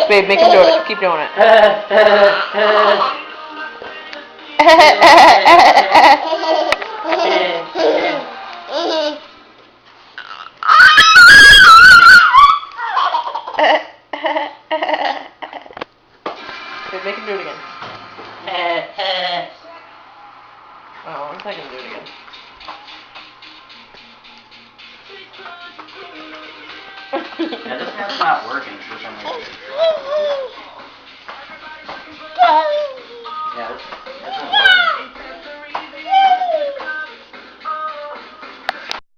Babe, make him do it. Keep doing it. Babe, make him do it again. Oh, I'm not gonna do it again. Yeah, this one's not working for some reason.